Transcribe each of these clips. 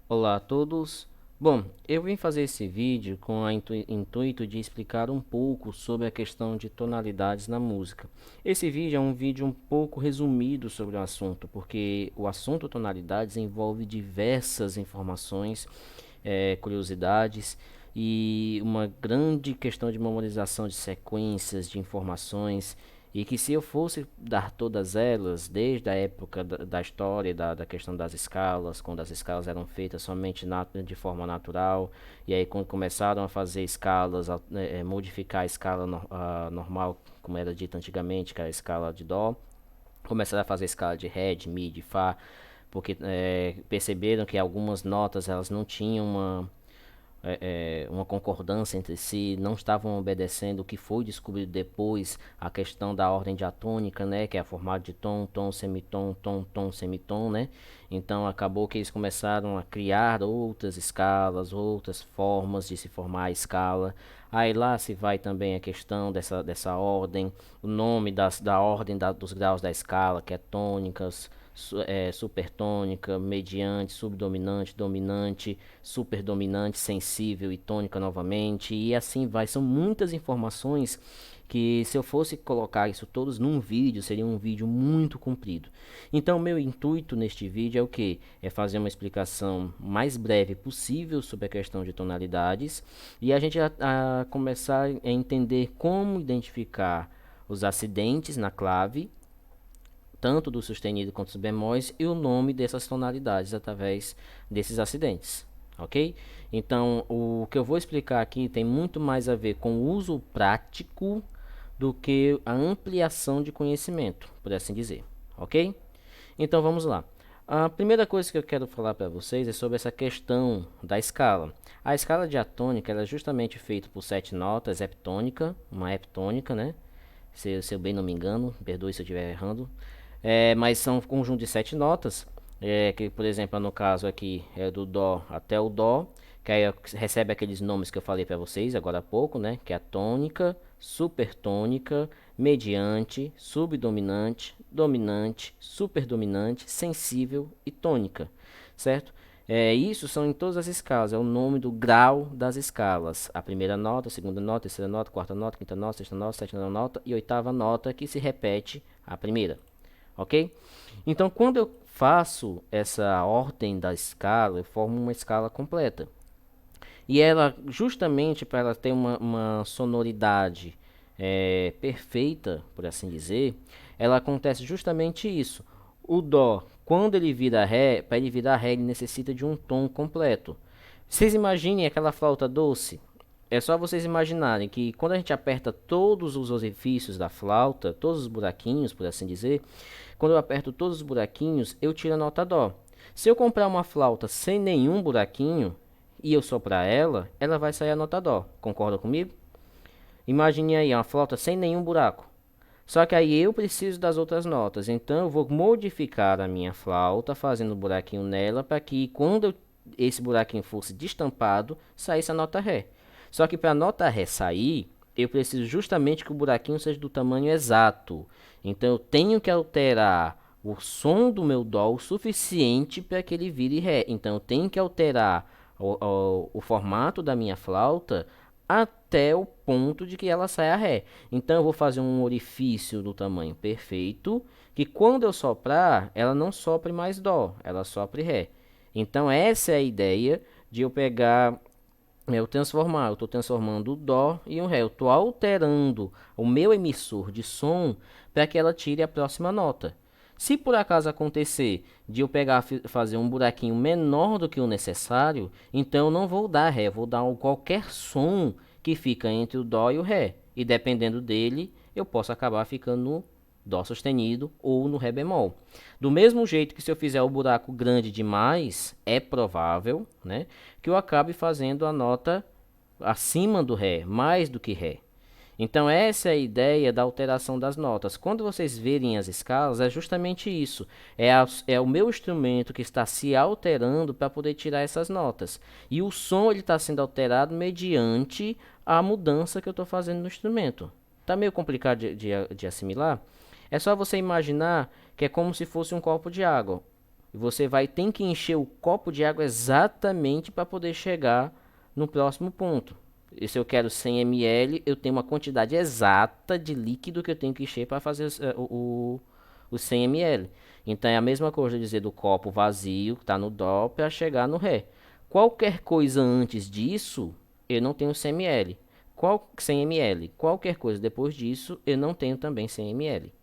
Olá a todos. Bom, eu vim fazer esse vídeo com o intuito de explicar um pouco sobre a questão de tonalidades na música. Esse vídeo é um vídeo um pouco resumido sobre o assunto, porque o assunto tonalidades envolve diversas informações, curiosidades e uma grande questão de memorização de sequências de informações, e que se eu fosse dar todas elas, desde a época da história, da questão das escalas, quando as escalas eram feitas somente de forma natural, e aí quando começaram a fazer escalas, modificar a escala normal, como era dito antigamente, que era a escala de Dó, começaram a fazer escala de Ré, de Mi, de Fá, porque perceberam que algumas notas elas não tinham uma concordância entre si, não estavam obedecendo o que foi descobrido depois, a questão da ordem diatônica, né, que é formada de tom, tom, semitom, tom, tom, semitom, né? Então acabou que eles começaram a criar outras escalas, outras formas de se formar a escala. Aí lá se vai também a questão dessa ordem, o nome da ordem dos graus da escala, que é tônicas, supertônica, mediante, subdominante, dominante, superdominante, sensível e tônica novamente, e assim vai. São muitas informações que, se eu fosse colocar isso todos num vídeo, seria um vídeo muito comprido. Então, meu intuito neste vídeo é o que? É fazer uma explicação mais breve possível sobre a questão de tonalidades, e a gente a começar a entender como identificar os acidentes na clave, tanto do sustenido quanto dos bemóis, e o nome dessas tonalidades através desses acidentes, ok? Então, o que eu vou explicar aqui tem muito mais a ver com o uso prático do que a ampliação de conhecimento, por assim dizer, ok? Então, vamos lá. A primeira coisa que eu quero falar para vocês é sobre essa questão da escala. A escala diatônica ela é justamente feita por 7 notas, heptônica, uma heptônica, né? Se eu bem não me engano, perdoe se eu estiver errando. Mas são um conjunto de 7 notas, que por exemplo no caso aqui é do Dó até o Dó, que aí recebe aqueles nomes que eu falei para vocês agora há pouco, né? Que é a tônica, supertônica, mediante, subdominante, dominante, superdominante, sensível e tônica, certo? Isso são em todas as escalas, é o nome do grau das escalas. A primeira nota, a segunda nota, a terceira nota, a quarta nota, a quinta nota, a sexta nota, a sétima nota e a oitava nota que se repete a primeira, ok? Então, quando eu faço essa ordem da escala, eu formo uma escala completa. E ela, justamente para ela ter uma sonoridade perfeita, por assim dizer, ela acontece justamente isso. O Dó, quando ele vira Ré, para ele virar Ré, ele necessita de um tom completo. Vocês imaginem aquela flauta doce? É só vocês imaginarem que quando a gente aperta todos os orifícios da flauta, todos os buraquinhos, por assim dizer, quando eu aperto todos os buraquinhos, eu tiro a nota Dó. Se eu comprar uma flauta sem nenhum buraquinho e eu soprar ela, ela vai sair a nota Dó. Concorda comigo? Imagine aí uma flauta sem nenhum buraco. Só que aí eu preciso das outras notas. Então eu vou modificar a minha flauta, fazendo um buraquinho nela, para que quando esse buraquinho fosse destampado, saísse a nota Ré. Só que para a nota Ré sair, eu preciso justamente que o buraquinho seja do tamanho exato. Então eu tenho que alterar o som do meu Dó o suficiente para que ele vire Ré. Então eu tenho que alterar o formato da minha flauta até o ponto de que ela saia Ré. Então eu vou fazer um orifício do tamanho perfeito, que quando eu soprar, ela não sopre mais Dó, ela sopre Ré. Então essa é a ideia de eu pegar, eu transformar, eu estou transformando o Dó em um Ré. Eu estou alterando o meu emissor de som para que ela tire a próxima nota. Se por acaso acontecer de eu pegar fazer um buraquinho menor do que o necessário, então eu não vou dar Ré, vou dar qualquer som que fica entre o Dó e o Ré. E dependendo dele, eu posso acabar ficando no Dó sustenido ou no Ré bemol. Do mesmo jeito que se eu fizer o buraco grande demais, é provável, né, que eu acabe fazendo a nota acima do Ré, mais do que Ré. Então essa é a ideia da alteração das notas. Quando vocês verem as escalas, é justamente isso. É o meu instrumento que está se alterando para poder tirar essas notas. E o som ele está sendo alterado mediante a mudança que eu estou fazendo no instrumento. Tá meio complicado de assimilar? É só você imaginar que é como se fosse um copo de água. E você vai ter que encher o copo de água exatamente para poder chegar no próximo ponto. E se eu quero 100 ml, eu tenho uma quantidade exata de líquido que eu tenho que encher para fazer os 100 ml. Então é a mesma coisa de dizer do copo vazio, que está no Dó, para chegar no Ré. Qualquer coisa antes disso, eu não tenho 100 ml. 100 ml. Qualquer coisa depois disso, eu não tenho também 100 ml.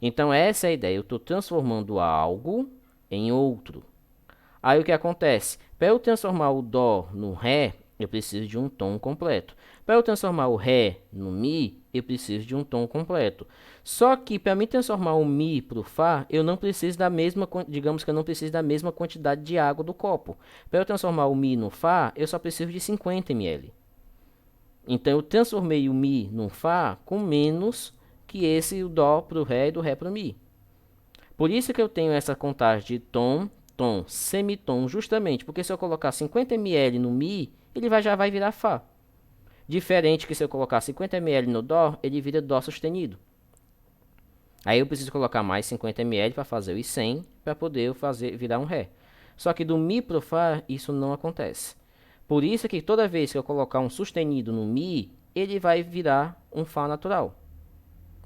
Então essa é a ideia. Eu estou transformando algo em outro. Aí o que acontece? Para eu transformar o Dó no Ré, eu preciso de um tom completo. Para eu transformar o Ré no Mi, eu preciso de um tom completo. Só que para mim transformar o Mi para o Fá, eu não preciso da mesma, digamos que eu não preciso da mesma quantidade de água do copo. Para eu transformar o Mi no Fá, eu só preciso de 50 ml. Então eu transformei o Mi no Fá com menos que esse o Dó para o Ré e do Ré para o Mi. Por isso que eu tenho essa contagem de tom, tom, semitom, justamente porque se eu colocar 50 ml no Mi, ele já vai virar Fá. Diferente que se eu colocar 50 ml no Dó, ele vira Dó sustenido. Aí eu preciso colocar mais 50 ml para fazer os 100, para poder virar um Ré. Só que do Mi para o Fá, isso não acontece. Por isso que toda vez que eu colocar um sustenido no Mi, ele vai virar um Fá natural.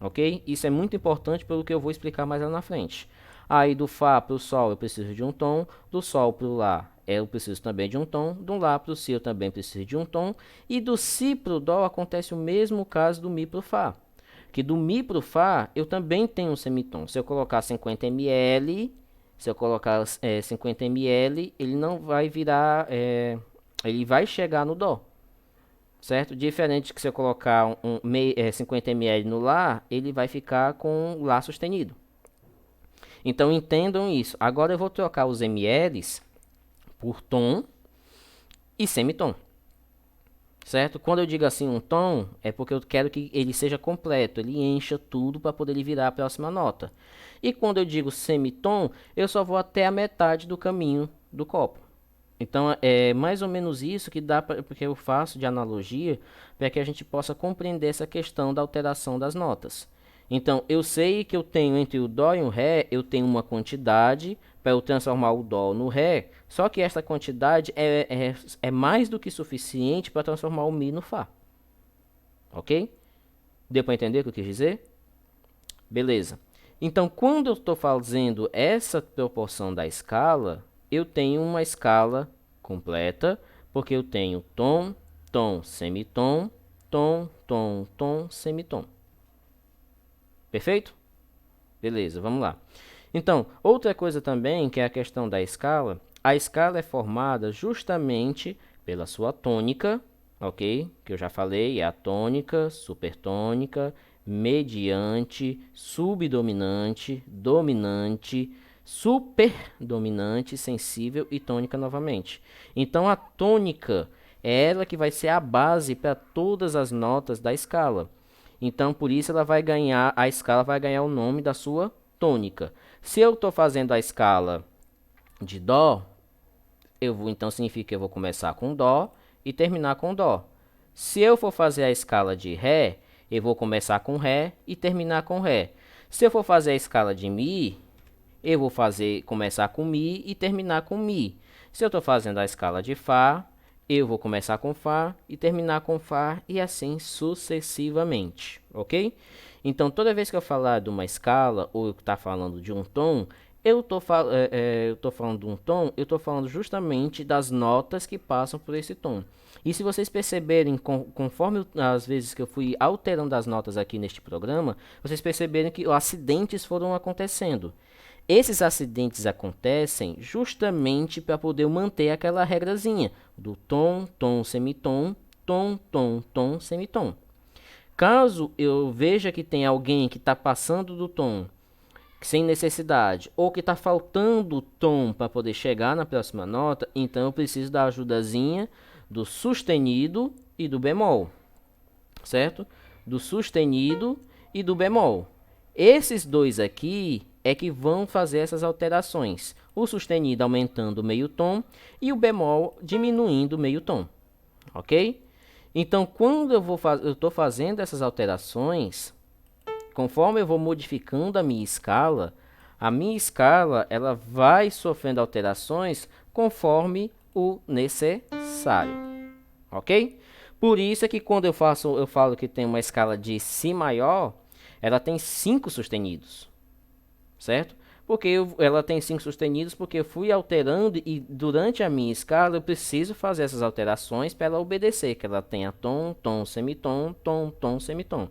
Ok? Isso é muito importante pelo que eu vou explicar mais lá na frente. Aí do Fá para o Sol eu preciso de um tom, do Sol para o Lá eu preciso também de um tom, do Lá para o Si eu também preciso de um tom, e do Si para o Dó acontece o mesmo caso do Mi para o Fá. Que do Mi para o Fá eu também tenho um semitom. Se eu colocar 50 ml, se eu colocar 50 ml, ele não vai virar, ele vai chegar no Dó. Certo? Diferente que se eu colocar 50 ml no Lá, ele vai ficar com Lá sustenido. Então entendam isso. Agora eu vou trocar os mLs por tom e semitom. Certo? Quando eu digo assim um tom, é porque eu quero que ele seja completo, ele encha tudo para poder virar a próxima nota. E quando eu digo semitom, eu só vou até a metade do caminho do copo. Então é mais ou menos isso que dá porque eu faço de analogia para que a gente possa compreender essa questão da alteração das notas. Então eu sei que eu tenho entre o Dó e o Ré, eu tenho uma quantidade para eu transformar o Dó no Ré, só que essa quantidade é mais do que suficiente para transformar o Mi no Fá. Ok? Deu para entender o que eu quis dizer? Beleza. Então quando eu estou fazendo essa proporção da escala, eu tenho uma escala completa, porque eu tenho tom, tom, semitom, tom, tom, tom, semitom. Perfeito? Beleza, vamos lá. Então, outra coisa também, que é a questão da escala, a escala é formada justamente pela sua tônica, ok? Que eu já falei, é a tônica, supertônica, mediante, subdominante, dominante, superdominante, sensível e tônica novamente. Então a tônica é ela que vai ser a base para todas as notas da escala. Então por isso ela vai ganhar, a escala vai ganhar o nome da sua tônica. Se eu estou fazendo a escala de Dó, então significa que eu vou começar com Dó e terminar com Dó. Se eu for fazer a escala de Ré, eu vou começar com Ré e terminar com Ré. Se eu for fazer a escala de Mi, eu vou começar com Mi e terminar com Mi. Se eu estou fazendo a escala de Fá, eu vou começar com Fá e terminar com Fá e assim sucessivamente, ok? Então, toda vez que eu falar de uma escala ou eu estar falando de um tom, eu estou falando de um tom, eu estou falando justamente das notas que passam por esse tom. E se vocês perceberem, conforme as vezes que eu fui alterando as notas aqui neste programa, vocês perceberem que acidentes foram acontecendo. Esses acidentes acontecem justamente para poder manter aquela regrazinha do tom, tom, semitom, tom, tom, tom, semitom. Caso eu veja que tem alguém que está passando do tom sem necessidade ou que está faltando tom para poder chegar na próxima nota, então eu preciso da ajudazinha do sustenido e do bemol, certo? Do sustenido e do bemol. Esses dois aqui é que vão fazer essas alterações. O sustenido aumentando o meio tom e o bemol diminuindo o meio tom, ok? Então, quando eu estou fazendo essas alterações, conforme eu vou modificando a minha escala, A minha escala, ela vai sofrendo alterações conforme o necessário, ok? Por isso é que quando eu falo que tem uma escala de Si maior, ela tem 5 sustenidos, certo? Porque ela tem 5 sustenidos porque eu fui alterando e durante a minha escala eu preciso fazer essas alterações para ela obedecer, que ela tenha tom, tom, semitom, tom, tom, semitom.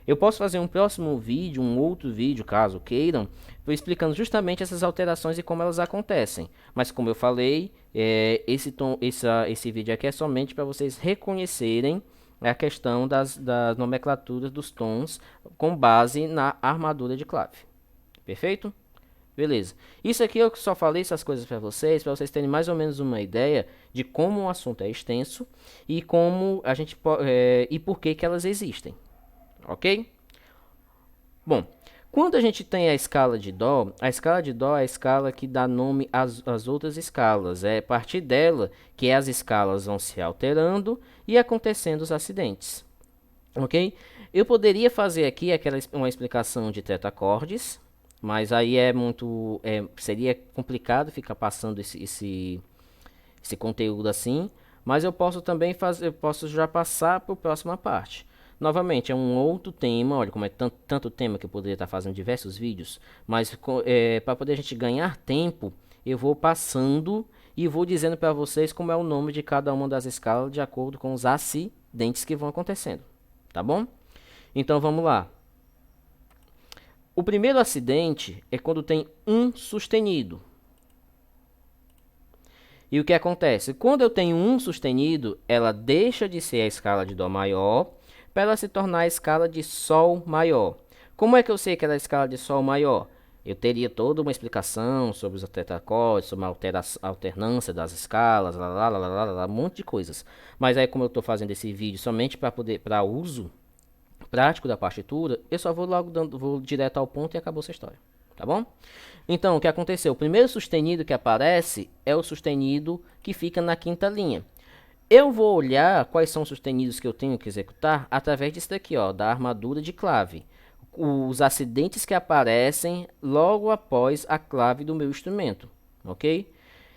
Eu posso fazer um próximo vídeo, um outro vídeo, caso queiram, explicando justamente essas alterações e como elas acontecem. Mas como eu falei, esse vídeo aqui é somente para vocês reconhecerem a questão das nomenclaturas dos tons com base na armadura de clave. Perfeito? Beleza. Isso aqui eu só falei essas coisas para vocês terem mais ou menos uma ideia de como o assunto é extenso e como a gente e por que que elas existem. Ok? Bom, quando a gente tem a escala de Dó é a escala que dá nome às outras escalas. É a partir dela que as escalas vão se alterando e acontecendo os acidentes. Ok? Eu poderia fazer aqui uma explicação de tetacordes, mas aí seria complicado ficar passando esse conteúdo assim. Mas eu posso também fazer, eu posso já passar para a próxima parte. Novamente, é um outro tema, olha como é tanto tema que eu poderia estar fazendo diversos vídeos, mas para poder a gente ganhar tempo, eu vou passando e vou dizendo para vocês como é o nome de cada uma das escalas de acordo com os acidentes que vão acontecendo, tá bom? Então vamos lá. O primeiro acidente é quando tem um sustenido. E o que acontece? Quando eu tenho um sustenido, ela deixa de ser a escala de Dó maior para ela se tornar a escala de Sol maior. Como é que eu sei que ela é a escala de Sol maior? Eu teria toda uma explicação sobre os tetacordes, sobre a alternância das escalas, um monte de coisas. Mas aí como eu estou fazendo esse vídeo somente para uso prático da partitura, eu só vou direto ao ponto e acabou essa história. Tá bom? Então, o que aconteceu? O primeiro sustenido que aparece é o sustenido que fica na quinta linha. Eu vou olhar quais são os sustenidos que eu tenho que executar através disso daqui, ó, da armadura de clave. Os acidentes que aparecem logo após a clave do meu instrumento, ok?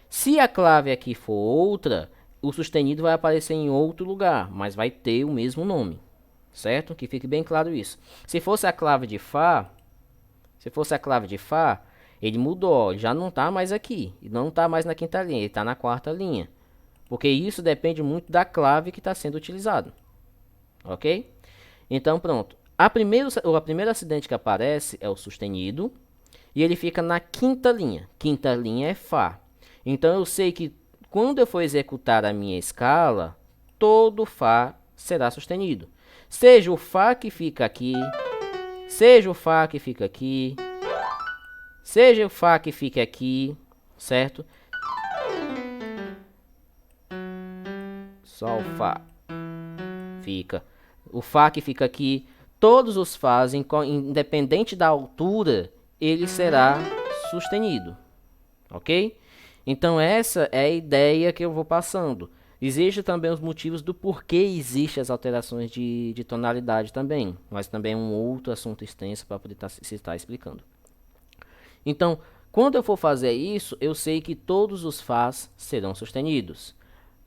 Se a clave aqui for outra, o sustenido vai aparecer em outro lugar, mas vai ter o mesmo nome, certo? Que fique bem claro isso. Se fosse a clave de Fá, ele mudou, ele já não está mais aqui, não está mais na quinta linha, ele está na quarta linha. Porque isso depende muito da clave que está sendo utilizado. Ok? Então, pronto. O primeiro acidente que aparece é o sustenido. E ele fica na quinta linha. Quinta linha é Fá. Então, eu sei que quando eu for executar a minha escala, todo Fá será sustenido. Seja o Fá que fica aqui, seja o Fá que fica aqui, seja o Fá que fica aqui, certo? Sol, Fá. Fica. O Fá que fica aqui. Todos os Fás, independente da altura, ele será sustenido. Ok? Então essa é a ideia que eu vou passando. Existem também os motivos do porquê existem as alterações de tonalidade também. Mas também é um outro assunto extenso para poder se estar explicando. Então, quando eu for fazer isso, eu sei que todos os Fás serão sustenidos.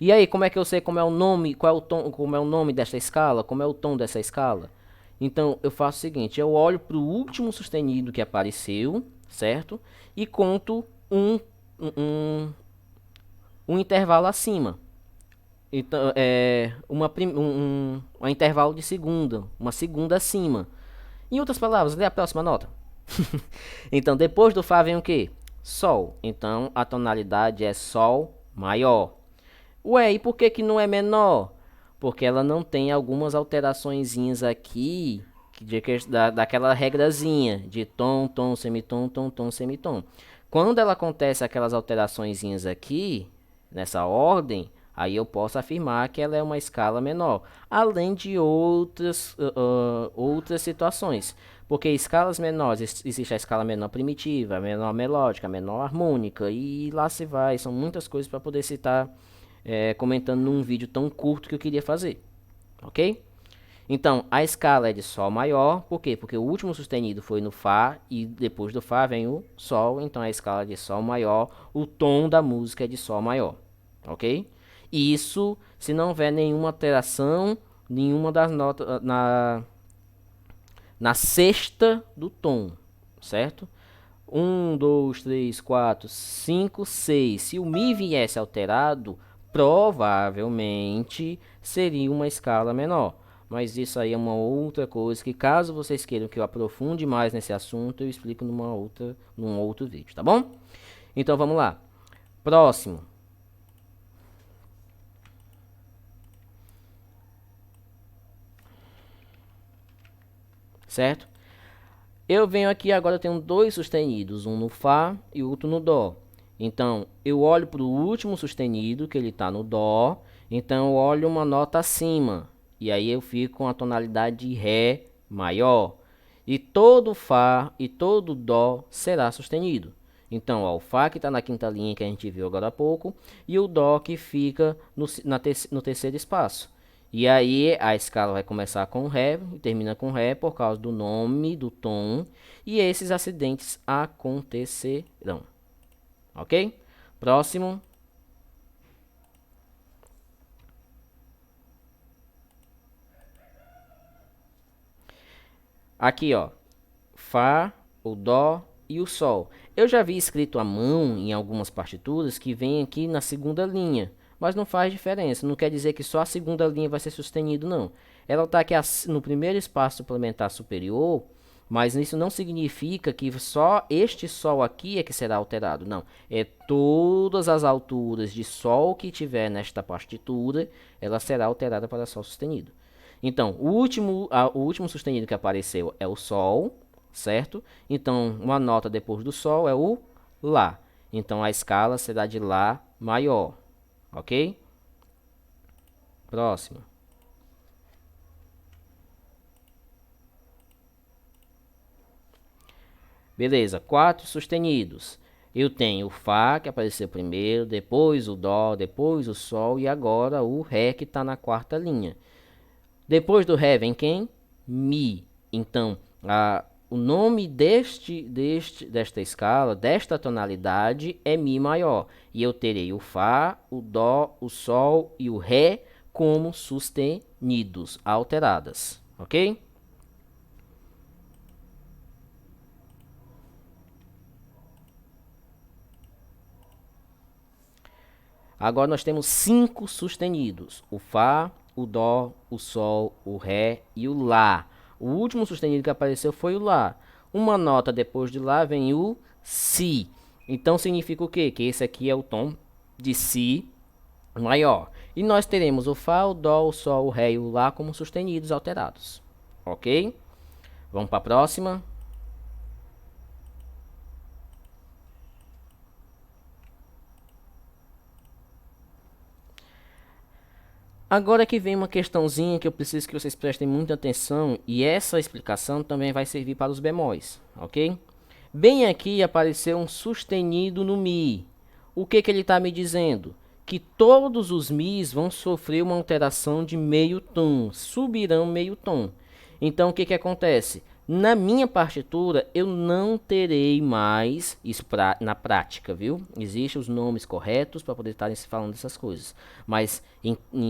E aí, como é que eu sei como é o nome, qual é o tom, como é o nome dessa escala, como é o tom dessa escala? Então, eu faço o seguinte, eu olho para o último sustenido que apareceu, certo? E conto um intervalo acima. Então, um intervalo de segunda, uma segunda acima. Em outras palavras, lê a próxima nota. Então, depois do Fá vem o quê? Sol. Então, a tonalidade é Sol maior. Ué, e por que que não é menor? Porque ela não tem algumas alteraçõezinhas aqui daquela regrazinha de tom, tom, semitom, tom, tom, semitom. Quando ela acontece aquelas alteraçõezinhas aqui, nessa ordem, aí eu posso afirmar que ela é uma escala menor. Além de outras situações. Porque escalas menores, existe a escala menor primitiva, a menor melódica, a menor harmônica, e lá se vai. São muitas coisas para poder citar comentando num vídeo tão curto que eu queria fazer, ok? Então, a escala é de Sol maior, por quê? Porque o último sustenido foi no Fá e depois do Fá vem o Sol, então a escala é de Sol maior, o tom da música é de Sol maior, ok? Isso se não houver nenhuma alteração, nenhuma das notas na sexta do tom, certo? 1, 2, 3, 4, 5, 6. Se o Mi viesse alterado, provavelmente seria uma escala menor. Mas isso aí é uma outra coisa que, caso vocês queiram que eu aprofunde mais nesse assunto, eu explico num outro vídeo, tá bom? Então vamos lá. Próximo. Certo? Eu venho aqui agora, eu tenho dois sustenidos, um no Fá e outro no Dó. Então, eu olho para o último sustenido, que ele está no Dó. Então, eu olho uma nota acima. E aí eu fico com a tonalidade de Ré maior. E todo Fá e todo Dó será sustenido. Então, ó, o Fá que está na quinta linha, que a gente viu agora há pouco, e o Dó que fica no terceiro espaço. E aí a escala vai começar com Ré e termina com Ré por causa do nome do tom. E esses acidentes acontecerão. Ok? Próximo. Aqui, ó. Fá, o Dó e o Sol. Eu já vi escrito à mão em algumas partituras que vem aqui na segunda linha. Mas não faz diferença. Não quer dizer que só a segunda linha vai ser sustenido, não. Ela está aqui no primeiro espaço suplementar superior. Mas isso não significa que só este Sol aqui é que será alterado. Não. É todas as alturas de Sol que tiver nesta partitura, ela será alterada para Sol sustenido. Então, o último sustenido que apareceu é o Sol, certo? Então, uma nota depois do Sol é o Lá. Então, a escala será de Lá maior, ok? Próximo. Beleza, 4 sustenidos. Eu tenho o Fá, que apareceu primeiro, depois o Dó, depois o Sol e agora o Ré, que está na quarta linha. Depois do Ré vem quem? Mi. Então, o nome desta escala, desta tonalidade, é Mi maior. E eu terei o Fá, o Dó, o Sol e o Ré como sustenidos, alteradas. Ok? Agora nós temos 5 sustenidos: o Fá, o Dó, o Sol, o Ré e o Lá. O último sustenido que apareceu foi o Lá. Uma nota depois de Lá vem o Si. Então significa o quê? Que esse aqui é o tom de Si maior. E nós teremos o Fá, o Dó, o Sol, o Ré e o Lá como sustenidos alterados. Ok? Vamos para a próxima. Agora que vem uma questãozinha que eu preciso que vocês prestem muita atenção, e essa explicação também vai servir para os bemóis, ok? Bem aqui apareceu um sustenido no Mi. O que ele está me dizendo? Que todos os Mis vão sofrer uma alteração de meio tom, subirão meio tom. Então o que acontece? Na minha partitura, eu não terei mais isso na prática, viu? Existem os nomes corretos para poder estar falando dessas coisas. Mas,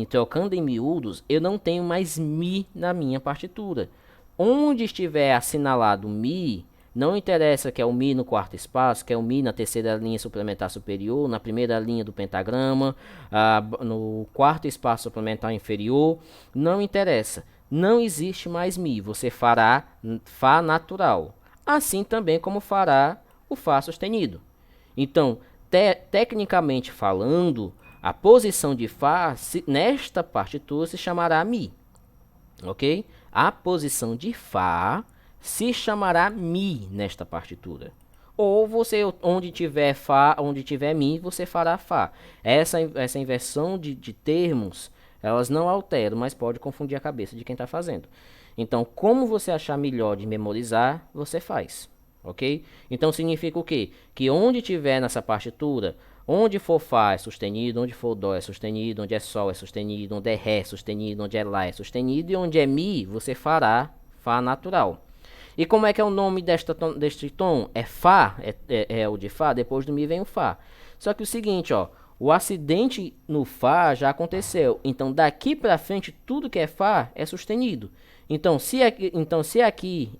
trocando em miúdos, eu não tenho mais Mi na minha partitura. Onde estiver assinalado Mi, não interessa que é o Mi no quarto espaço, que é o Mi na terceira linha suplementar superior, na primeira linha do pentagrama, no quarto espaço suplementar inferior, não interessa. Não existe mais Mi, você fará Fá natural, assim também como fará o Fá sustenido. Então, tecnicamente falando, a posição de Fá nesta partitura se chamará Mi, ok? A posição de Fá se chamará Mi nesta partitura. Ou você, onde tiver Fá, onde tiver Mi, você fará Fá. Essa inversão de termos, elas não alteram, mas pode confundir a cabeça de quem está fazendo. Então, como você achar melhor de memorizar, você faz, ok? Então, significa o quê? Que onde tiver nessa partitura Onde for Fá é sustenido, onde for Dó é sustenido, onde é Sol é sustenido, onde é Ré é sustenido, onde é Lá é sustenido e onde é Mi você fará Fá natural. E como é que é o nome deste tom? É Fá, é o de Fá, depois do Mi vem o Fá. Só que o seguinte, ó, o acidente no Fá já aconteceu, então daqui para frente tudo que é Fá é sustenido. Se aqui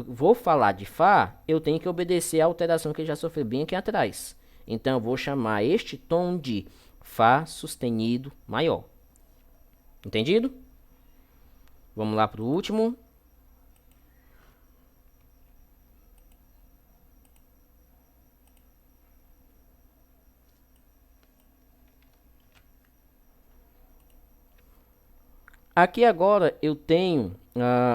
vou falar de Fá, eu tenho que obedecer a alteração que já sofreu bem aqui atrás. Então eu vou chamar este tom de Fá sustenido maior. Entendido? Vamos lá para o último. Aqui agora eu tenho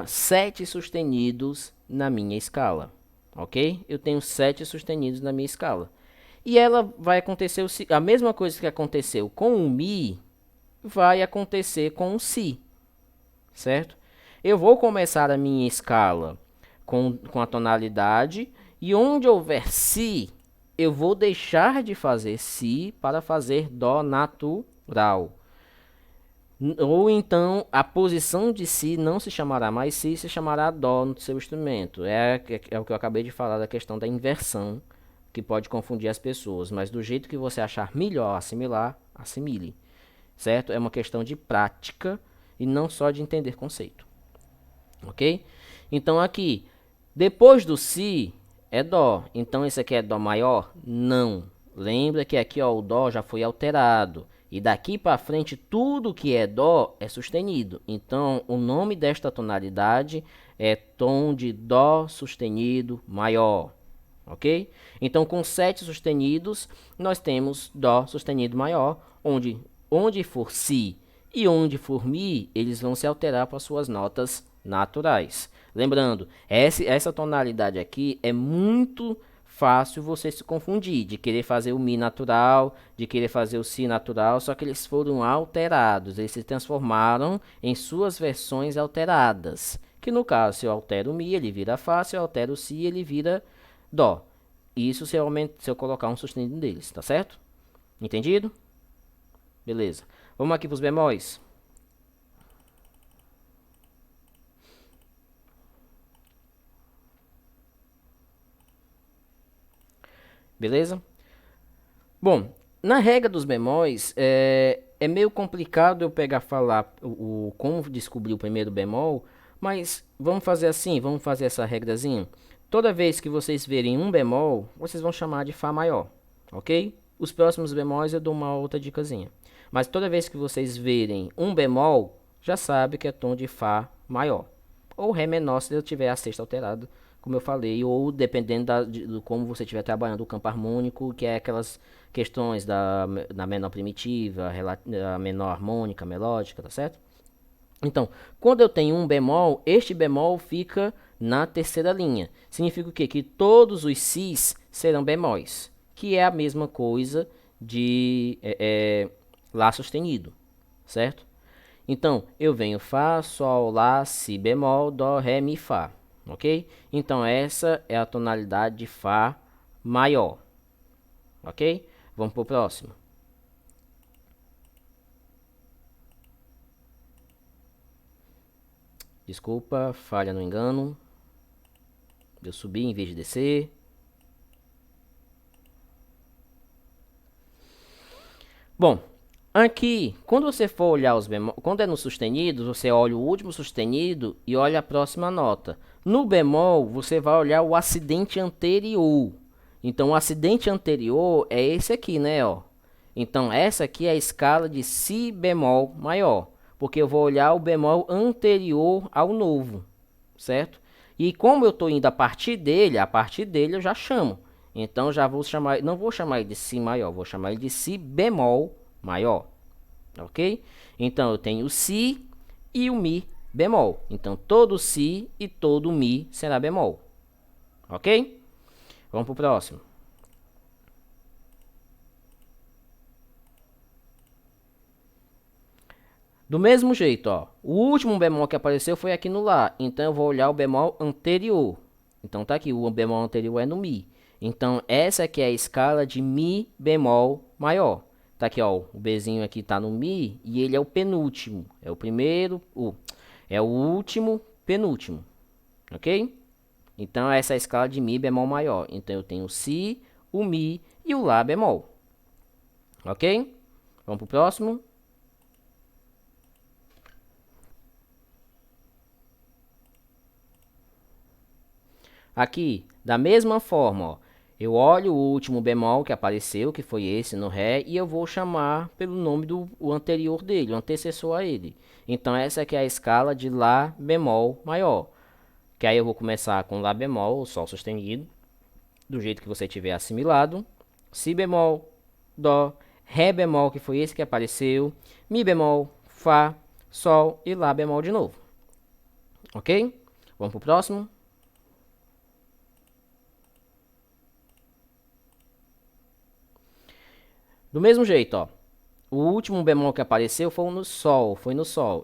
7 sustenidos na minha escala, ok? Eu tenho 7 sustenidos na minha escala. E ela vai acontecer a mesma coisa que aconteceu com o Mi, vai acontecer com o Si, certo? Eu vou começar a minha escala com a tonalidade e onde houver Si, eu vou deixar de fazer Si para fazer Dó natural. Ou então a posição de Si não se chamará mais Si, se chamará Dó no seu instrumento. É o que eu acabei de falar da questão da inversão, que pode confundir as pessoas. Mas do jeito que você achar melhor assimilar, assimile. Certo? É uma questão de prática e não só de entender conceito. Ok? Então aqui, depois do Si, é Dó. Então esse aqui é Dó maior? Não. Lembra que aqui ó, o Dó já foi alterado. E daqui para frente, tudo que é Dó é sustenido. Então, o nome desta tonalidade é tom de Dó sustenido maior. Ok? Então, com 7 sustenidos, nós temos Dó sustenido maior, onde for Si e onde for Mi, eles vão se alterar para suas notas naturais. Lembrando, essa tonalidade aqui é muito fácil você se confundir, de querer fazer o Mi natural, de querer fazer o Si natural, só que eles foram alterados, eles se transformaram em suas versões alteradas. Que no caso, se eu altero o Mi, ele vira Fá, se eu altero o Si, ele vira Dó. Isso se eu colocar um sustenido deles, tá certo? Entendido? Beleza. Vamos aqui para os bemóis. Beleza? Bom, na regra dos bemóis, é meio complicado eu pegar falar como descobrir o primeiro bemol, mas vamos fazer assim, vamos fazer essa regrazinha. Toda vez que vocês verem um bemol, vocês vão chamar de Fá maior, ok? Os próximos bemóis eu dou uma outra dicasinha. Mas toda vez que vocês verem um bemol, já sabe que é tom de Fá maior. Ou Ré menor se eu tiver a sexta alterada, como eu falei, ou dependendo do como você estiver trabalhando o campo harmônico, que é aquelas questões da menor primitiva, a menor harmônica, melódica, tá certo? Então, quando eu tenho um bemol, este bemol fica na terceira linha. Significa o quê? Que todos os Sis serão bemóis, que é a mesma coisa de Lá sustenido, certo? Então, eu venho Fá, Sol, Lá, Si bemol, Dó, Ré, Mi, Fá. Ok? Então, essa é a tonalidade de Fá maior. Ok? Vamos para o próximo. Desculpa, falha no engano. Eu subi em vez de descer. Bom, aqui, quando você for olhar os bemol, quando é no sustenido, você olha o último sustenido e olha a próxima nota. No bemol, você vai olhar o acidente anterior. Então, o acidente anterior é esse aqui, né, ó. Então, essa aqui é a escala de Si bemol maior, porque eu vou olhar o bemol anterior ao novo, certo? E como eu estou indo a partir dele eu já chamo. Então, já vou chamar, não vou chamar ele de Si maior, vou chamar ele de Si bemol maior, ok? Então, eu tenho o Si e o Mi bemol. Então, todo Si e todo Mi será bemol, ok? Vamos para o próximo. Do mesmo jeito, ó, o último bemol que apareceu foi aqui no Lá, então eu vou olhar o bemol anterior. Então tá aqui, o bemol anterior é no Mi. Então essa aqui é a escala de Mi bemol maior. Tá aqui, ó, o Bzinho aqui tá no Mi e ele é o penúltimo. É o primeiro, é o último, penúltimo, ok? Então essa é a escala de Mi bemol maior. Então eu tenho o Si, o Mi e o Lá bemol, ok? Vamos pro próximo. Aqui, da mesma forma, ó, eu olho o último bemol que apareceu, que foi esse no Ré, e eu vou chamar pelo nome do o anterior dele, o antecessor a ele. Então essa aqui é a escala de Lá bemol maior. Que aí eu vou começar com Lá bemol, o Sol sustenido, do jeito que você tiver assimilado. Si bemol, Dó, Ré bemol, que foi esse que apareceu, Mi bemol, Fá, Sol e Lá bemol de novo. Ok? Vamos pro próximo. Do mesmo jeito, ó. O último bemol que apareceu foi no Sol,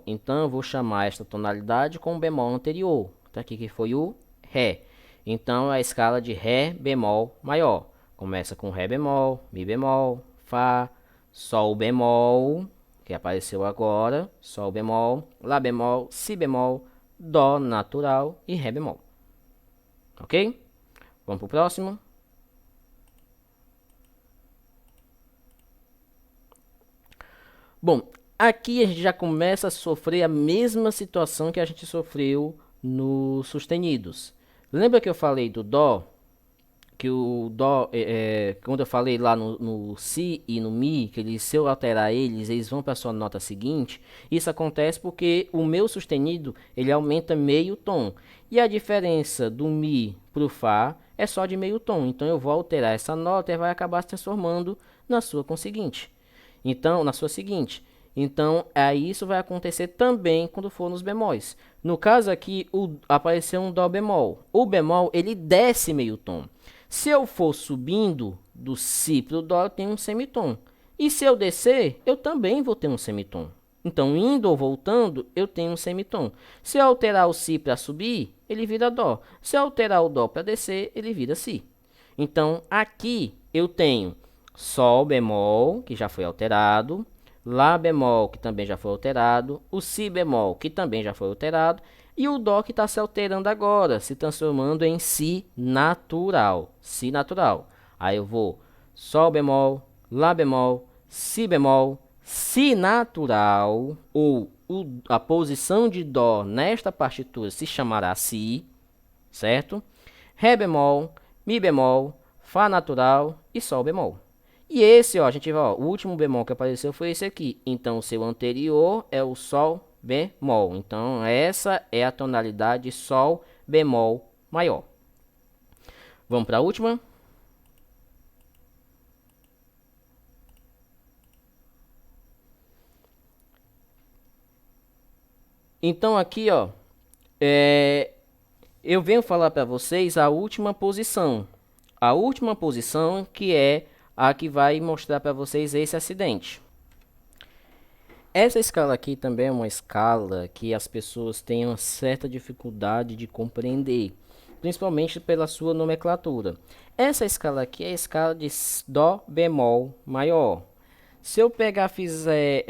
Então eu vou chamar esta tonalidade com o bemol anterior, tá aqui que foi o Ré. Então é a escala de Ré bemol maior. Começa com Ré bemol, Mi bemol, Fá, Sol bemol, que apareceu agora, Sol bemol, Lá bemol, Si bemol, Dó natural e Ré bemol. Ok? Vamos pro próximo. Bom, aqui a gente já começa a sofrer a mesma situação que a gente sofreu nos sustenidos. Lembra que eu falei do Dó? Que o Dó, quando eu falei lá no Si e no Mi, que eles, se eu alterar eles, eles vão para a sua nota seguinte. Isso acontece porque o meu sustenido, ele aumenta meio tom. E a diferença do Mi para o Fá é só de meio tom. Então eu vou alterar essa nota e vai acabar se transformando na sua conseguinte. Então, na sua seguinte. Então, aí isso vai acontecer também quando for nos bemóis. No caso aqui, apareceu um Dó bemol. O bemol, ele desce meio tom. Se eu for subindo do Si para o Dó, eu tenho um semitom. E se eu descer, eu também vou ter um semitom. Então, indo ou voltando, eu tenho um semitom. Se eu alterar o Si para subir, ele vira Dó. Se eu alterar o Dó para descer, ele vira Si. Então, aqui eu tenho Sol bemol, que já foi alterado, Lá bemol, que também já foi alterado, o Si bemol, que também já foi alterado, e o Dó que está se alterando agora, se transformando em Si natural. Si natural. Aí eu vou Sol bemol, Lá bemol, Si bemol, Si natural, ou a posição de Dó nesta partitura se chamará Si, certo? Ré bemol, Mi bemol, Fá natural e Sol bemol. E esse, ó, a gente vai, ó, o último bemol que apareceu foi esse aqui. Então, o seu anterior é o Sol bemol. Então, essa é a tonalidade Sol bemol maior. Vamos para a última. Então, aqui, ó, eu venho falar para vocês a última posição. A última posição que é a que vai mostrar para vocês esse acidente. Essa escala aqui também é uma escala que as pessoas têm uma certa dificuldade de compreender, principalmente pela sua nomenclatura. Essa escala aqui é a escala de Dó bemol maior. Se eu pegar fizer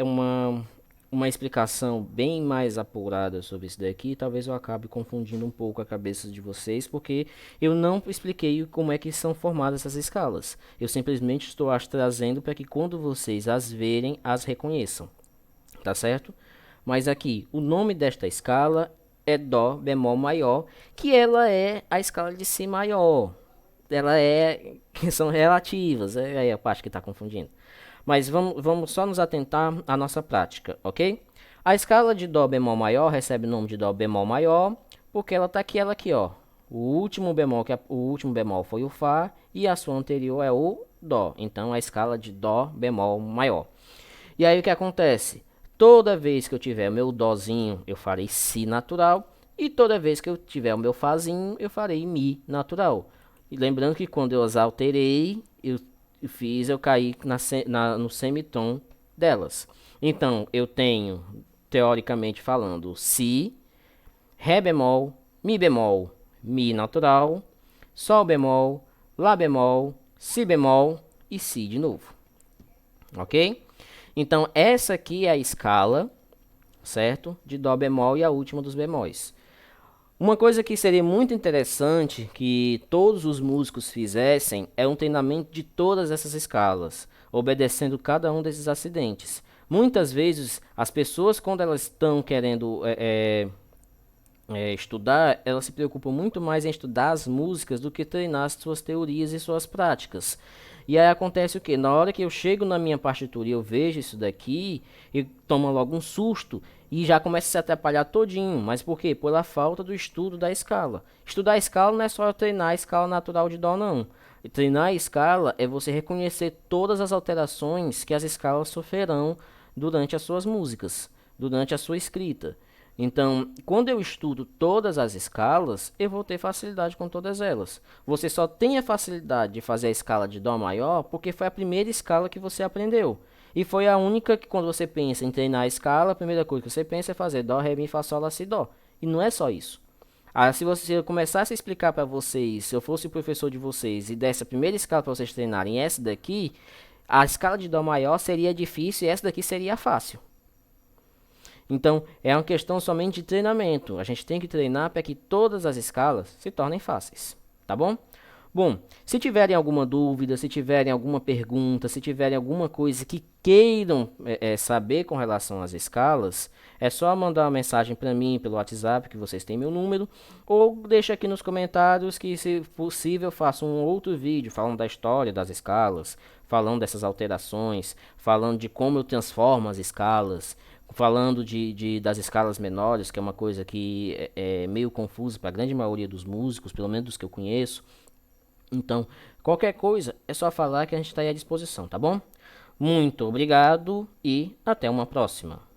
uma explicação bem mais apurada sobre isso daqui, talvez eu acabe confundindo um pouco a cabeça de vocês, porque eu não expliquei como é que são formadas essas escalas. Eu simplesmente estou as trazendo para que quando vocês as verem, as reconheçam. Tá certo? Mas aqui, o nome desta escala é Dó bemol maior, que ela é a escala de Si maior. Ela é, que são relativas, é aí a parte que está confundindo. Mas vamos só nos atentar à nossa prática, ok? A escala de Dó bemol maior recebe o nome de Dó bemol maior, porque ela aqui, ó. O último bemol foi o Fá e a sua anterior é o Dó. Então a escala de Dó bemol maior. E aí o que acontece? Toda vez que eu tiver o meu Dózinho, eu farei Si natural. E toda vez que eu tiver o meu Fázinho, eu farei Mi natural. E lembrando que quando eu as alterei, eu caí no semitom delas. Então, eu tenho, teoricamente falando, Si, Ré bemol, Mi natural, Sol bemol, Lá bemol, Si bemol e Si de novo. ok? Então, essa aqui é a escala, certo? De dó bemol e a última dos bemóis. Uma coisa que seria muito interessante que todos os músicos fizessem é um treinamento de todas essas escalas, obedecendo cada um desses acidentes. Muitas vezes, as pessoas, quando elas estão querendo estudar, elas se preocupam muito mais em estudar as músicas do que treinar as suas teorias e suas práticas. E aí acontece o que? Na hora que eu chego na minha partitura e eu vejo isso daqui, eu tomo logo um susto e já começa a se atrapalhar todinho. Mas por quê? Pela falta do estudo da escala. Estudar a escala não é só treinar a escala natural de dó, não. Treinar a escala é você reconhecer todas as alterações que as escalas sofrerão durante as suas músicas, durante a sua escrita. Então, quando eu estudo todas as escalas, eu vou ter facilidade com todas elas. Você só tem a facilidade de fazer a escala de Dó maior porque foi a primeira escala que você aprendeu. E foi a única que, quando você pensa em treinar a escala, a primeira coisa que você pensa é fazer Dó, Ré, Mi, Fá, Sol, Lá, Si, Dó. E não é só isso. Se você começasse a explicar para vocês, se eu fosse o professor de vocês e desse a primeira escala para vocês treinarem essa daqui, a escala de Dó maior seria difícil e essa daqui seria fácil. Então, é uma questão somente de treinamento. A gente tem que treinar para que todas as escalas se tornem fáceis, tá bom? Bom, se tiverem alguma dúvida, se tiverem alguma pergunta, se tiverem alguma coisa que queiram saber com relação às escalas, é só mandar uma mensagem para mim pelo WhatsApp, que vocês têm meu número, ou deixa aqui nos comentários que, se possível, eu faço um outro vídeo falando da história das escalas, falando dessas alterações, falando de como eu transformo as escalas, falando das escalas menores, que é uma coisa que é meio confusa para a grande maioria dos músicos, pelo menos dos que eu conheço. Então, qualquer coisa é só falar que a gente está aí à disposição, tá bom? Muito obrigado e até uma próxima.